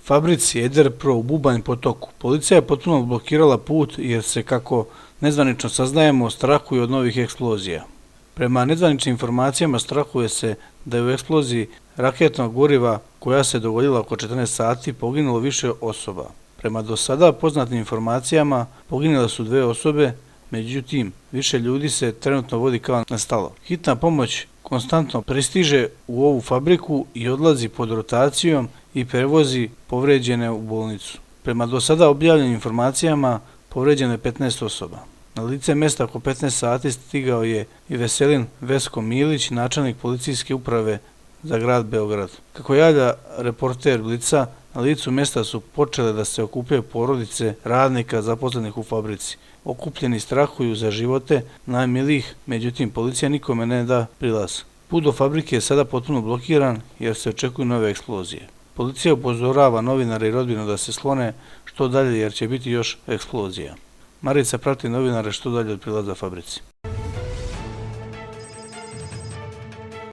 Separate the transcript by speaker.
Speaker 1: fabrici Eder Pro u Bubanj Potoku policija je potpuno blokirala put jer se, kako nezvanično saznajemo, strahuje od novih eksplozija. Prema nezvaničnim informacijama strahuje se da je u eksploziji raketnog goriva koja se dogodila oko 14 sati poginulo više osoba. Prema do sada poznatim informacijama poginule su 2 osobe, međutim više ljudi se trenutno vodi kao nestalo. Hitna pomoć konstantno pristiže u ovu fabriku i odlazi pod rotacijom i prevozi povređene u bolnicu. Prema do sada objavljenim informacijama povređeno je 15 osoba. Na lice mjesta oko 15 sati stigao je i Veselin Vesko Milić, načelnik policijske uprave za grad Beograd. Kako javlja reporter Blica, na licu mjesta su počele da se okupljaju porodice radnika zaposlenih u fabrici. Okupljeni strahuju za živote najmilijih, međutim policija nikome ne da prilaz. Put do fabrike je sada potpuno blokiran jer se očekuju nove eksplozije. Policija upozorava novinare i rodbinu da se sklone što dalje jer će biti još eksplozija. Marica prati novinare što dalje od prilaza fabrici.